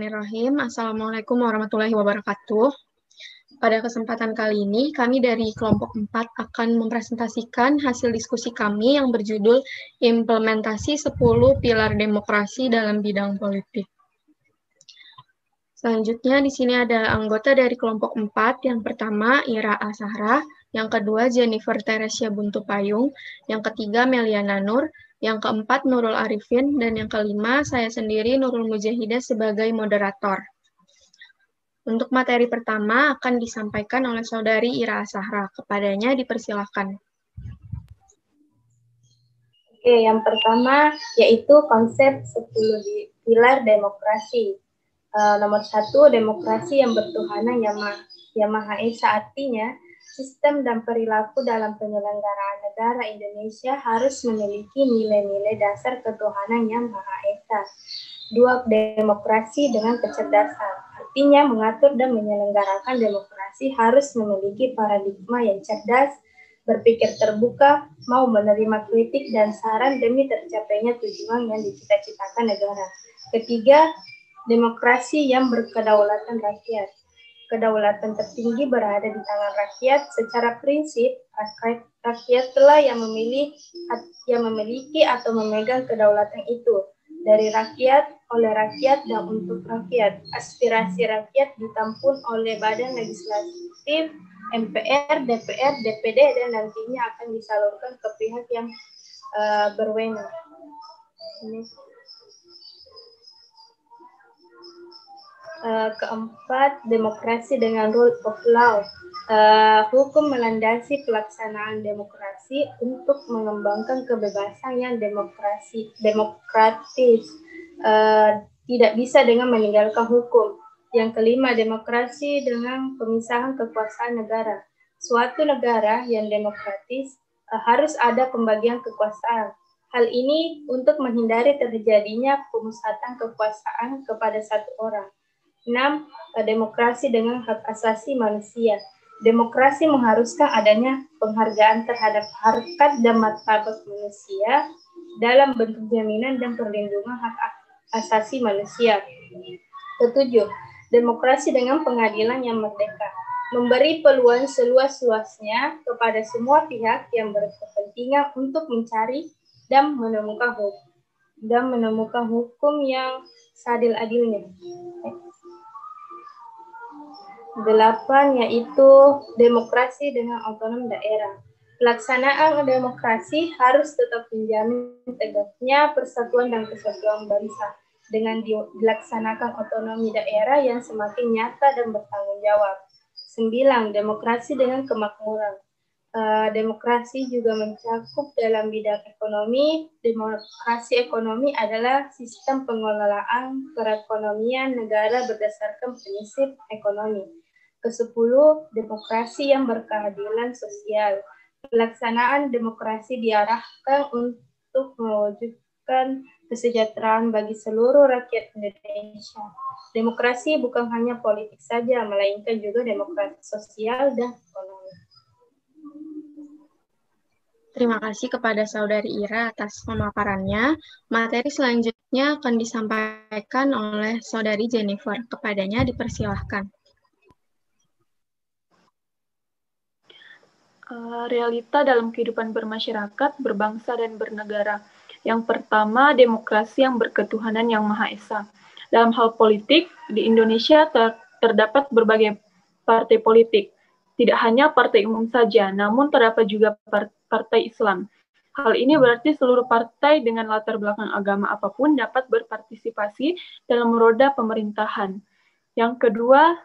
Bismillahirrahmanirrahim. Assalamualaikum warahmatullahi wabarakatuh. Pada kesempatan kali ini, kami dari kelompok 4 akan mempresentasikan hasil diskusi kami yang berjudul Implementasi 10 Pilar Demokrasi dalam Bidang Politik. Selanjutnya, di sini ada anggota dari kelompok 4. Yang pertama, Ira Asahra. Yang kedua, Jennifer Teresia Buntu Payung. Yang ketiga, Meliana Nur. Yang keempat, Nurul Arifin, dan yang kelima, saya sendiri, Nurul Mujahidah, sebagai moderator. Untuk materi pertama akan disampaikan oleh Saudari Ira Asahra. Kepadanya dipersilahkan. Oke, yang pertama yaitu konsep 10 pilar demokrasi. Nomor 1, demokrasi yang bertuhanan yang Maha Esa, artinya sistem dan perilaku dalam penyelenggaraan negara Indonesia harus memiliki nilai-nilai dasar ketuhanan yang Maha Esa. 2, demokrasi dengan kecerdasan. Artinya mengatur dan menyelenggarakan demokrasi harus memiliki paradigma yang cerdas, berpikir terbuka, mau menerima kritik dan saran demi tercapainya tujuan yang dicita-citakan negara. Ketiga, demokrasi yang berkedaulatan rakyat. Kedaulatan tertinggi berada di tangan rakyat. Secara prinsip, rakyatlah yang memiliki atau memegang kedaulatan itu. Dari rakyat, oleh rakyat, dan untuk rakyat. Aspirasi rakyat ditampung oleh badan legislatif, MPR, DPR, DPD, dan nantinya akan disalurkan ke pihak yang berwenang. Keempat, demokrasi dengan rule of law. Hukum melandasi pelaksanaan demokrasi untuk mengembangkan kebebasan yang demokratis. Tidak bisa dengan meninggalkan hukum. Yang kelima, demokrasi dengan pemisahan kekuasaan negara. Suatu negara yang demokratis harus ada pembagian kekuasaan. Hal ini untuk menghindari terjadinya pemusatan kekuasaan kepada satu orang. 6. Demokrasi dengan hak asasi manusia. Demokrasi mengharuskan adanya penghargaan terhadap harkat dan martabat manusia dalam bentuk jaminan dan perlindungan hak asasi manusia. Ketujuh, demokrasi dengan pengadilan yang merdeka. Memberi peluang seluas-luasnya kepada semua pihak yang berkepentingan untuk mencari dan menemukan hukum yang seadil-adilnya. 8, yaitu demokrasi dengan otonom daerah. Pelaksanaan demokrasi harus tetap menjamin tegaknya persatuan dan kesatuan bangsa dengan dilaksanakan otonomi daerah yang semakin nyata dan bertanggung jawab. 9, demokrasi dengan kemakmuran. Demokrasi juga mencakup dalam bidang ekonomi. Demokrasi ekonomi adalah sistem pengelolaan perekonomian negara berdasarkan prinsip ekonomi. Ke-10, demokrasi yang berkeadilan sosial. Pelaksanaan demokrasi diarahkan untuk mewujudkan kesejahteraan bagi seluruh rakyat Indonesia. Demokrasi bukan hanya politik saja, melainkan juga demokrasi sosial dan ekonomi. Terima kasih kepada Saudari Ira atas pemaparannya. Materi selanjutnya akan disampaikan oleh Saudari Jennifer. Kepadanya dipersilahkan. Realita dalam kehidupan bermasyarakat, berbangsa, dan bernegara. Yang pertama, demokrasi yang berketuhanan yang Maha Esa. Dalam hal politik, di Indonesia terdapat berbagai partai politik. Tidak hanya partai umum saja, namun terdapat juga partai Islam. Hal ini berarti seluruh partai dengan latar belakang agama apapun dapat berpartisipasi dalam roda pemerintahan. Yang kedua,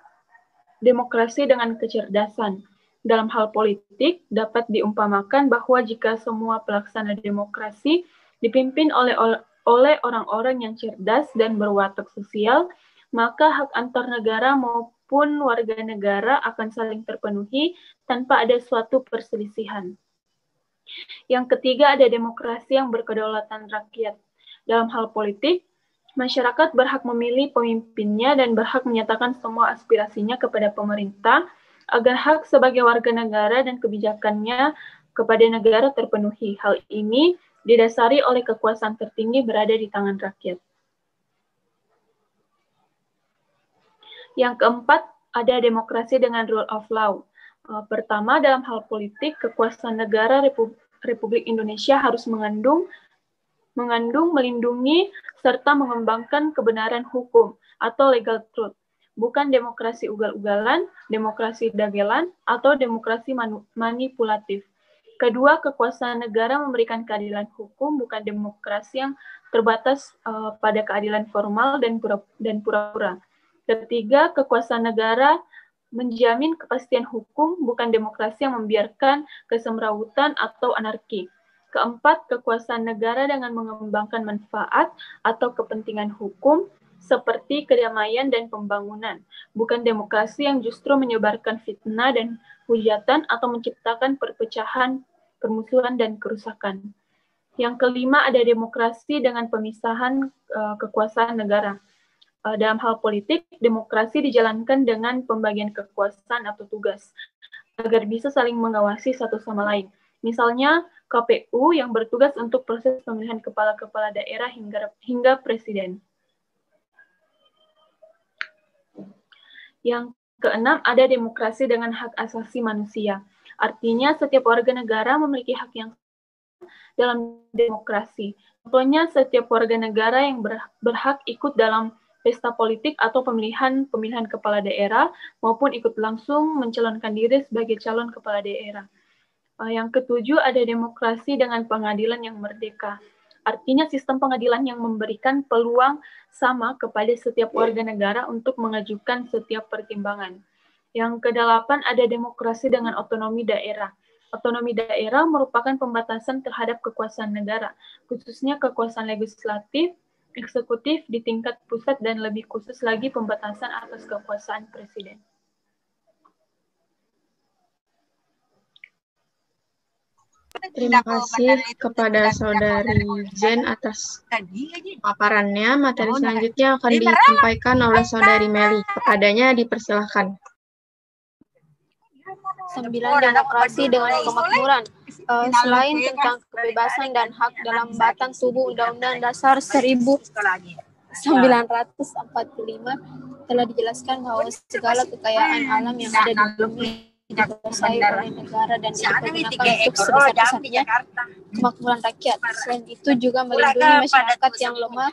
demokrasi dengan kecerdasan. Dalam hal politik, dapat diumpamakan bahwa jika semua pelaksana demokrasi dipimpin oleh orang-orang yang cerdas dan berwatak sosial, maka hak antar negara maupun warga negara akan saling terpenuhi tanpa ada suatu perselisihan. Yang ketiga, ada demokrasi yang berkedaulatan rakyat. Dalam hal politik, masyarakat berhak memilih pemimpinnya dan berhak menyatakan semua aspirasinya kepada pemerintah, agar hak sebagai warga negara dan kebijakannya kepada negara terpenuhi. Hal ini didasari oleh kekuasaan tertinggi berada di tangan rakyat. Yang keempat, ada demokrasi dengan rule of law. Pertama, dalam hal politik, kekuasaan negara Republik Indonesia harus mengandung, melindungi, serta mengembangkan kebenaran hukum atau legal truth. Bukan demokrasi ugal-ugalan, demokrasi dagelan, atau demokrasi manipulatif. Kedua, kekuasaan negara memberikan keadilan hukum, bukan demokrasi yang terbatas pada keadilan formal dan pura-pura. Ketiga, kekuasaan negara menjamin kepastian hukum, bukan demokrasi yang membiarkan kesemrawutan atau anarki. Keempat, kekuasaan negara dengan mengembangkan manfaat atau kepentingan hukum seperti kedamaian dan pembangunan, bukan demokrasi yang justru menyebarkan fitnah dan hujatan atau menciptakan perpecahan, permusuhan, dan kerusakan. Yang kelima, ada demokrasi dengan pemisahan kekuasaan negara. Dalam hal politik, demokrasi dijalankan dengan pembagian kekuasaan atau tugas, agar bisa saling mengawasi satu sama lain. Misalnya, KPU yang bertugas untuk proses pemilihan kepala-kepala daerah hingga presiden. Yang keenam, ada demokrasi dengan hak asasi manusia. Artinya, setiap warga negara memiliki hak yang dalam demokrasi. Contohnya, setiap warga negara yang berhak ikut dalam pesta politik atau pemilihan kepala daerah maupun ikut langsung mencalonkan diri sebagai calon kepala daerah. Yang ketujuh, ada demokrasi dengan pengadilan yang merdeka. Artinya sistem pengadilan yang memberikan peluang sama kepada setiap warga negara untuk mengajukan setiap pertimbangan. Yang kedelapan, ada demokrasi dengan otonomi daerah. Otonomi daerah merupakan pembatasan terhadap kekuasaan negara, khususnya kekuasaan legislatif, eksekutif di tingkat pusat, dan lebih khusus lagi pembatasan atas kekuasaan presiden. Terima kasih kepada Saudari Jen atas paparannya. Materi selanjutnya akan disampaikan oleh Saudari Meli. Kepadanya dipersilahkan. 9. Demokrasi dengan kemakmuran. Selain tentang kebebasan dan hak dalam batang tubuh Undang-Undang Dasar 1945 telah dijelaskan bahwa segala kekayaan alam yang ada di bumi dikuasai oleh negara dan dipergunakan untuk sebesar-besarnya kemakmuran rakyat. Selain itu juga melindungi masyarakat yang lemah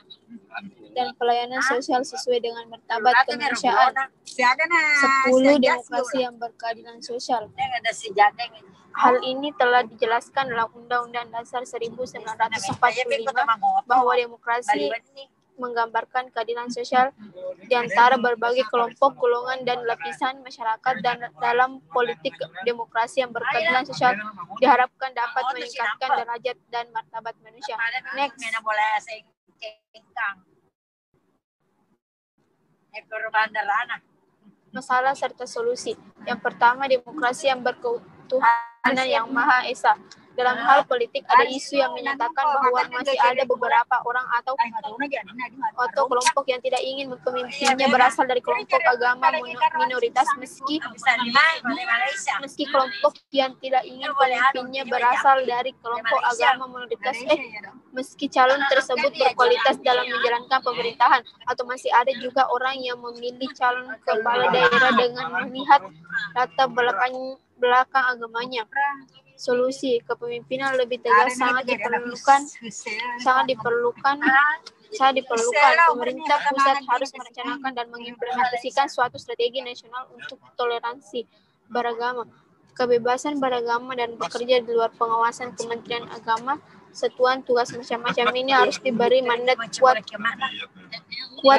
dan pelayanan sosial sesuai dengan martabat kemanusiaan. 10. Demokrasi yang berkeadilan sosial. Hal ini telah dijelaskan dalam Undang-Undang Dasar 1945 bahwa demokrasi menggambarkan keadilan sosial di antara berbagai kelompok, golongan, dan lapisan masyarakat, dan dalam politik demokrasi yang berkeadilan sosial diharapkan dapat meningkatkan derajat dan martabat manusia. Next. Masalah serta solusi. Yang pertama, demokrasi yang berketuhanan yang Maha Esa. Dalam hal politik ada isu yang menyatakan bahwa masih ada beberapa orang atau kelompok yang tidak ingin pemimpinnya berasal dari kelompok agama minoritas, meski kelompok yang tidak ingin pemimpinnya berasal dari kelompok agama minoritas, meski calon tersebut berkualitas dalam menjalankan pemerintahan, atau masih ada juga orang yang memilih calon kepala daerah dengan melihat latar belakang agamanya. Solusi kepemimpinan lebih tegas sangat diperlukan. Pemerintah pusat harus merencanakan dan mengimplementasikan suatu strategi nasional untuk toleransi beragama, kebebasan beragama, dan bekerja di luar pengawasan Kementerian Agama. Satuan tugas macam-macam ini harus diberi mandat kuat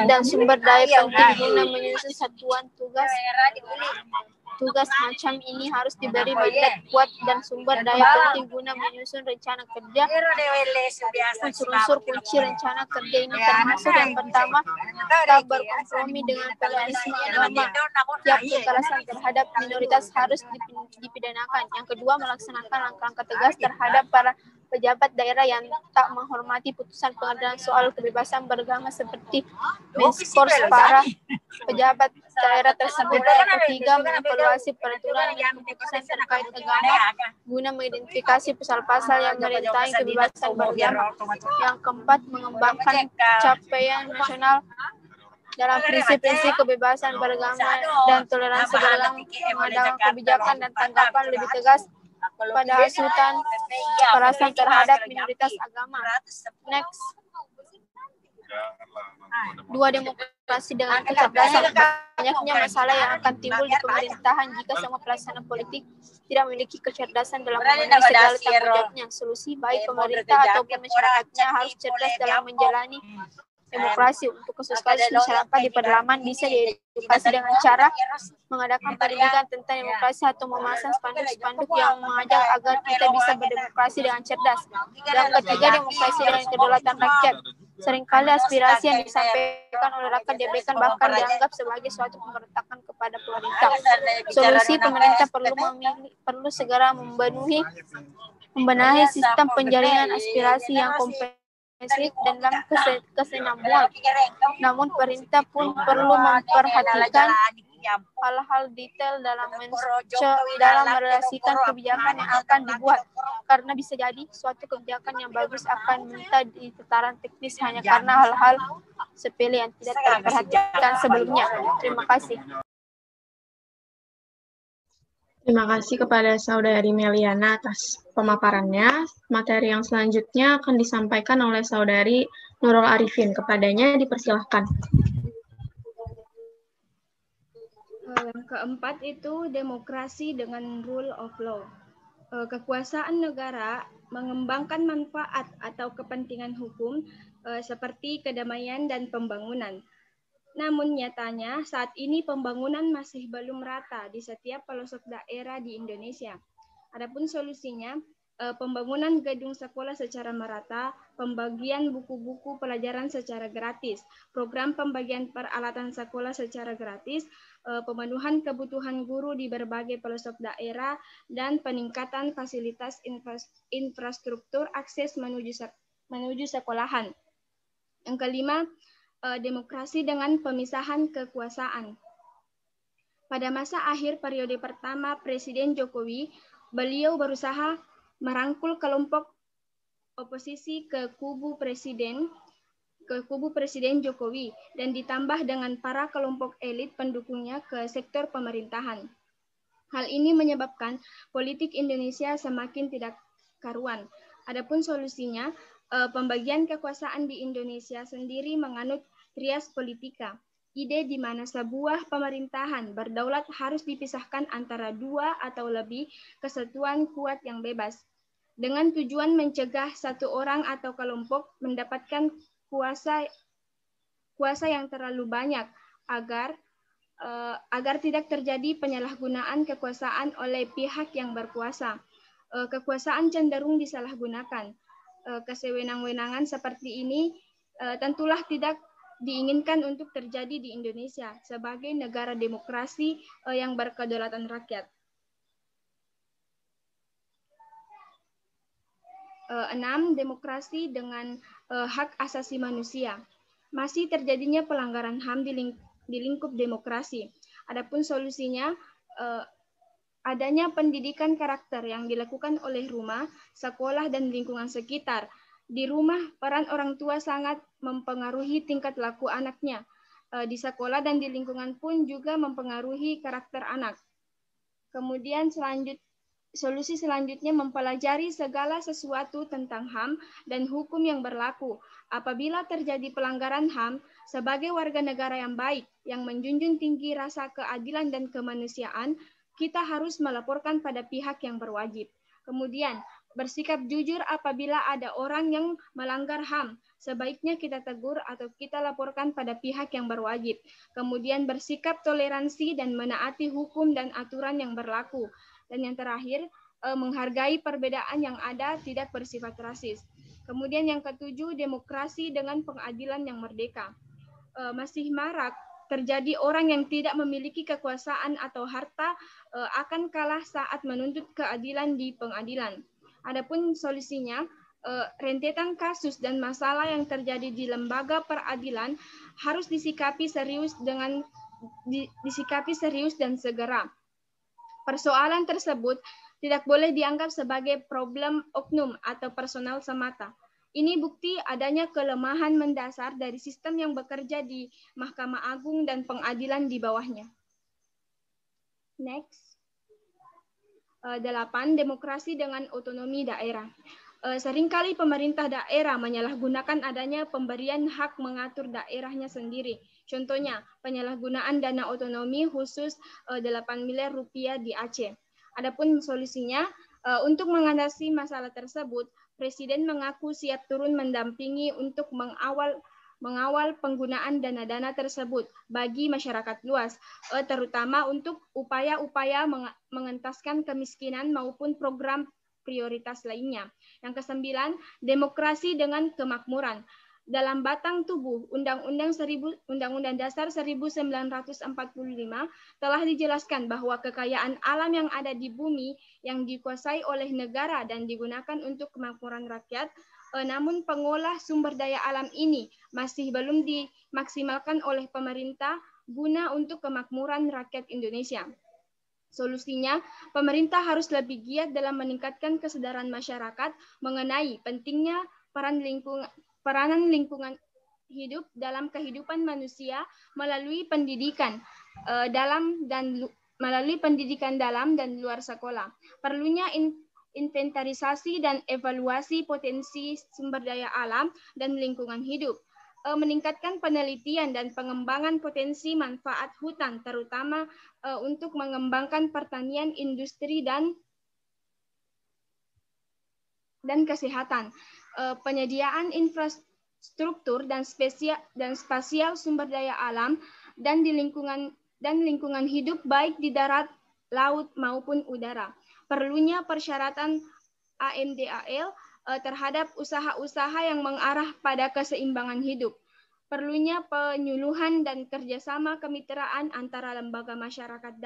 dan sumber daya penting guna menyusun satuan tugas macam ini harus diberi mandat kuat dan sumber daya penting guna menyusun rencana kerja. Unsur-unsur kunci rencana kerja ini termasuk yang pertama, tak berkompromi dengan pluralisme agama. Tiap kekerasan terhadap minoritas harus dipidanakan. Yang kedua, melaksanakan langkah-langkah tegas terhadap para pejabat daerah yang tak menghormati putusan pengadilan soal kebebasan beragama seperti menskors para pejabat daerah tersebut. Yang ketiga, mengevaluasi peraturan dan keputusan terkait agama guna mengidentifikasi pasal-pasal yang merintangi kebebasan beragama. Yang keempat, mengembangkan capaian nasional dalam prinsip-prinsip kebebasan beragama dan toleransi beragama, mengadakan kebijakan dan tanggapan lebih tegas pada hasutan kekerasan terhadap minoritas agama. Next. 2. Demokrasi dengan kecerdasan. Banyaknya masalah yang akan timbul di pemerintahan jika semua pelaksana politik tidak memiliki kecerdasan dalam memenuhi segala tanggung jawabnya. Solusi baik pemerintah ataupun masyarakatnya harus cerdas dalam menjalani demokrasi. Untuk kasus masyarakat di pedalaman bisa diedukasi dengan cara mengadakan pendidikan tentang demokrasi atau memasang spanduk-spanduk yang mengajak agar kita bisa berdemokrasi dengan cerdas. Yang ketiga, demokrasi dengan kedaulatan rakyat. Seringkali aspirasi yang disampaikan oleh rakyat diabaikan bahkan dianggap sebagai suatu pemberontakan kepada pemerintah. Solusi pemerintah perlu segera membenahi sistem penjaringan aspirasi yang komprehensif dan dalam kesinambungan. Namun pemerintah pun perlu memperhatikan hal-hal detail dalam merelasikan kebijakan yang akan dibuat, karena bisa jadi suatu kebijakan yang bagus akan minta di tataran teknis hanya karena hal-hal sepele yang tidak terperhatikan sebelumnya. Terima kasih. Terima kasih kepada Saudari Meliana atas pemaparannya. Materi yang selanjutnya akan disampaikan oleh Saudari Nurul Arifin. Kepadanya dipersilahkan. Yang keempat itu demokrasi dengan rule of law. Kekuasaan negara mengembangkan manfaat atau kepentingan hukum seperti kedamaian dan pembangunan. Namun nyatanya saat ini pembangunan masih belum rata di setiap pelosok daerah di Indonesia. Adapun solusinya, pembangunan gedung sekolah secara merata, pembagian buku-buku pelajaran secara gratis, program pembagian peralatan sekolah secara gratis, pemenuhan kebutuhan guru di berbagai pelosok daerah, dan peningkatan fasilitas infrastruktur akses menuju sekolahan. Yang kelima, demokrasi dengan pemisahan kekuasaan. Pada masa akhir periode pertama Presiden Jokowi, beliau berusaha merangkul kelompok oposisi ke kubu Presiden Jokowi dan ditambah dengan para kelompok elit pendukungnya ke sektor pemerintahan. Hal ini menyebabkan politik Indonesia semakin tidak karuan. Adapun solusinya, pembagian kekuasaan di Indonesia sendiri menganut trias politika, ide di mana sebuah pemerintahan berdaulat harus dipisahkan antara dua atau lebih kesatuan kuat yang bebas, dengan tujuan mencegah satu orang atau kelompok mendapatkan kuasa yang terlalu banyak agar tidak terjadi penyalahgunaan kekuasaan oleh pihak yang berkuasa. Kekuasaan cenderung disalahgunakan. Kesewenang-wenangan seperti ini tentulah tidak diinginkan untuk terjadi di Indonesia sebagai negara demokrasi yang berkedaulatan rakyat. 6. Demokrasi dengan hak asasi manusia. Masih terjadinya pelanggaran HAM di lingkup demokrasi. Adapun solusinya, adanya pendidikan karakter yang dilakukan oleh rumah, sekolah, dan lingkungan sekitar. Di rumah, peran orang tua sangat mempengaruhi tingkat laku anaknya. Di sekolah dan di lingkungan pun juga mempengaruhi karakter anak. Kemudian solusi selanjutnya mempelajari segala sesuatu tentang HAM dan hukum yang berlaku. Apabila terjadi pelanggaran HAM, sebagai warga negara yang baik, yang menjunjung tinggi rasa keadilan dan kemanusiaan, kita harus melaporkan pada pihak yang berwajib. Kemudian, bersikap jujur apabila ada orang yang melanggar HAM. Sebaiknya kita tegur atau kita laporkan pada pihak yang berwajib. Kemudian bersikap toleransi dan menaati hukum dan aturan yang berlaku. Dan yang terakhir, menghargai perbedaan yang ada, tidak bersifat rasis. Kemudian yang ketujuh, demokrasi dengan pengadilan yang merdeka. Masih marak terjadi orang yang tidak memiliki kekuasaan atau harta akan kalah saat menuntut keadilan di pengadilan. Adapun solusinya, rentetan kasus dan masalah yang terjadi di lembaga peradilan harus disikapi serius dan segera. Persoalan tersebut tidak boleh dianggap sebagai problem oknum atau personal semata. Ini bukti adanya kelemahan mendasar dari sistem yang bekerja di Mahkamah Agung dan pengadilan di bawahnya. Next. 8. Demokrasi dengan otonomi daerah. Seringkali pemerintah daerah menyalahgunakan adanya pemberian hak mengatur daerahnya sendiri. Contohnya, penyalahgunaan dana otonomi khusus 8 miliar rupiah di Aceh. Adapun solusinya, untuk mengatasi masalah tersebut, Presiden mengaku siap turun mendampingi untuk mengawal penggunaan dana-dana tersebut bagi masyarakat luas, terutama untuk upaya-upaya mengentaskan kemiskinan maupun program prioritas lainnya. Yang ke-9, demokrasi dengan kemakmuran. Dalam batang tubuh Undang-Undang Dasar 1945 telah dijelaskan bahwa kekayaan alam yang ada di bumi yang dikuasai oleh negara dan digunakan untuk kemakmuran rakyat, namun pengolah sumber daya alam ini masih belum dimaksimalkan oleh pemerintah guna untuk kemakmuran rakyat Indonesia. Solusinya, pemerintah harus lebih giat dalam meningkatkan kesadaran masyarakat mengenai pentingnya peranan lingkungan hidup dalam kehidupan manusia melalui pendidikan dalam dan luar sekolah. Perlunya inventarisasi dan evaluasi potensi sumber daya alam dan lingkungan hidup. Meningkatkan penelitian dan pengembangan potensi manfaat hutan, terutama untuk mengembangkan pertanian, industri, dan kesehatan. Penyediaan infrastruktur dan spasial sumber daya alam dan lingkungan hidup baik di darat, laut, maupun udara. Perlunya persyaratan AMDAL terhadap usaha-usaha yang mengarah pada keseimbangan hidup. Perlunya penyuluhan dan kerjasama kemitraan antara lembaga masyarakat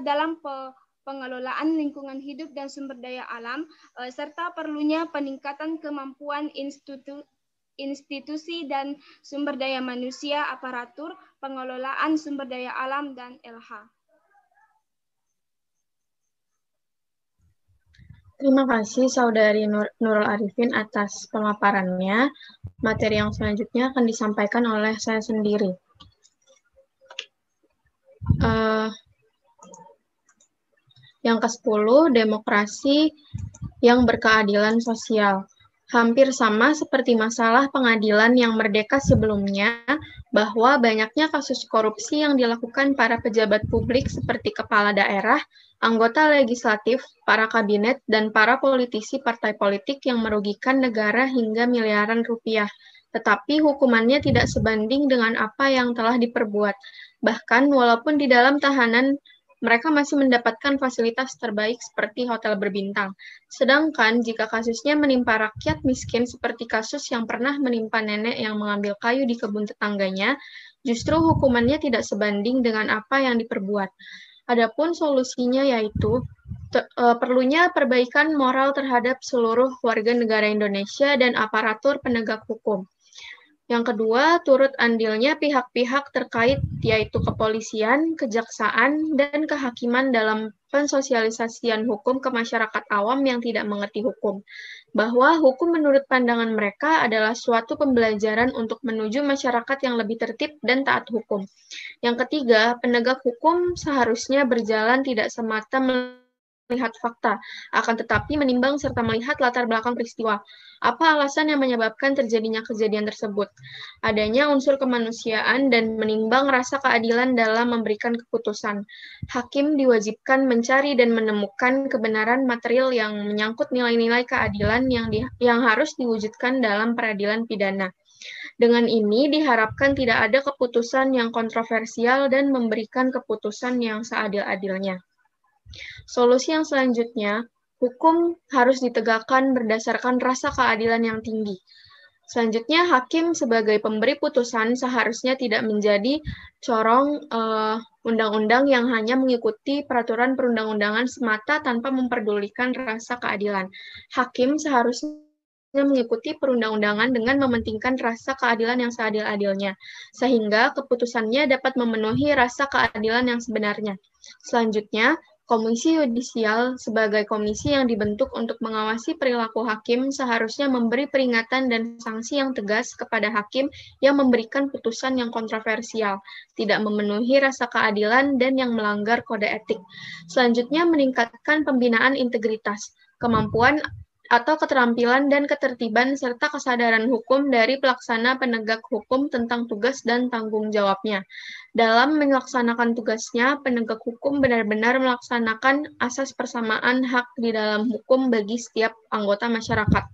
dalam pengelolaan lingkungan hidup dan sumber daya alam, serta perlunya peningkatan kemampuan institusi dan sumber daya manusia, aparatur, pengelolaan sumber daya alam, dan LH. Terima kasih Saudari Nurul Arifin atas pemaparannya. Materi yang selanjutnya akan disampaikan oleh saya sendiri. Yang ke-10, demokrasi yang berkeadilan sosial. Hampir sama seperti masalah pengadilan yang merdeka sebelumnya, bahwa banyaknya kasus korupsi yang dilakukan para pejabat publik seperti kepala daerah, anggota legislatif, para kabinet, dan para politisi partai politik yang merugikan negara hingga miliaran rupiah. Tetapi hukumannya tidak sebanding dengan apa yang telah diperbuat. Bahkan walaupun di dalam tahanan, mereka masih mendapatkan fasilitas terbaik seperti hotel berbintang. Sedangkan jika kasusnya menimpa rakyat miskin seperti kasus yang pernah menimpa nenek yang mengambil kayu di kebun tetangganya, justru hukumannya tidak sebanding dengan apa yang diperbuat. Adapun solusinya yaitu perlunya perbaikan moral terhadap seluruh warga negara Indonesia dan aparatur penegak hukum. Yang kedua, turut andilnya pihak-pihak terkait yaitu kepolisian, kejaksaan, dan kehakiman dalam pensosialisasian hukum ke masyarakat awam yang tidak mengerti hukum. Bahwa hukum menurut pandangan mereka adalah suatu pembelajaran untuk menuju masyarakat yang lebih tertib dan taat hukum. Yang ketiga, penegak hukum seharusnya berjalan tidak semata melihat fakta, akan tetapi menimbang serta melihat latar belakang peristiwa. Apa alasan yang menyebabkan terjadinya kejadian tersebut? Adanya unsur kemanusiaan dan menimbang rasa keadilan dalam memberikan keputusan. Hakim diwajibkan mencari dan menemukan kebenaran material yang menyangkut nilai-nilai keadilan yang harus diwujudkan dalam peradilan pidana. Dengan ini diharapkan tidak ada keputusan yang kontroversial dan memberikan keputusan yang seadil-adilnya. Solusi yang selanjutnya, hukum harus ditegakkan berdasarkan rasa keadilan yang tinggi. Selanjutnya, hakim sebagai pemberi putusan seharusnya tidak menjadi corong undang-undang yang hanya mengikuti peraturan perundang-undangan semata tanpa memperdulikan rasa keadilan. Hakim seharusnya mengikuti perundang-undangan dengan mementingkan rasa keadilan yang seadil-adilnya, sehingga keputusannya dapat memenuhi rasa keadilan yang sebenarnya. Selanjutnya, Komisi Yudisial sebagai komisi yang dibentuk untuk mengawasi perilaku hakim seharusnya memberi peringatan dan sanksi yang tegas kepada hakim yang memberikan putusan yang kontroversial, tidak memenuhi rasa keadilan, dan yang melanggar kode etik. Selanjutnya, meningkatkan pembinaan integritas, kemampuan atau keterampilan dan ketertiban serta kesadaran hukum dari pelaksana penegak hukum tentang tugas dan tanggung jawabnya. Dalam melaksanakan tugasnya, penegak hukum benar-benar melaksanakan asas persamaan hak di dalam hukum bagi setiap anggota masyarakat.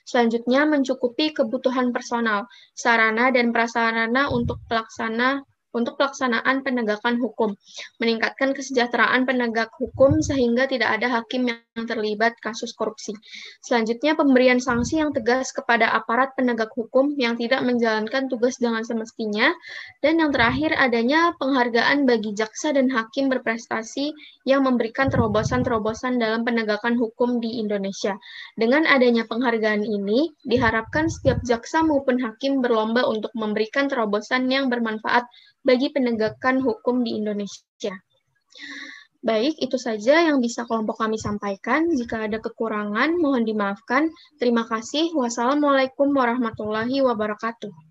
Selanjutnya, mencukupi kebutuhan personal, sarana dan prasarana untuk pelaksanaan penegakan hukum, meningkatkan kesejahteraan penegak hukum sehingga tidak ada hakim yang terlibat kasus korupsi. Selanjutnya, pemberian sanksi yang tegas kepada aparat penegak hukum yang tidak menjalankan tugas dengan semestinya. Dan yang terakhir, adanya penghargaan bagi jaksa dan hakim berprestasi yang memberikan terobosan-terobosan dalam penegakan hukum di Indonesia. Dengan adanya penghargaan ini, diharapkan setiap jaksa maupun hakim berlomba untuk memberikan terobosan yang bermanfaat bagi penegakan hukum di Indonesia. Baik, itu saja yang bisa kelompok kami sampaikan. Jika ada kekurangan, mohon dimaafkan. Terima kasih. Wassalamualaikum warahmatullahi wabarakatuh.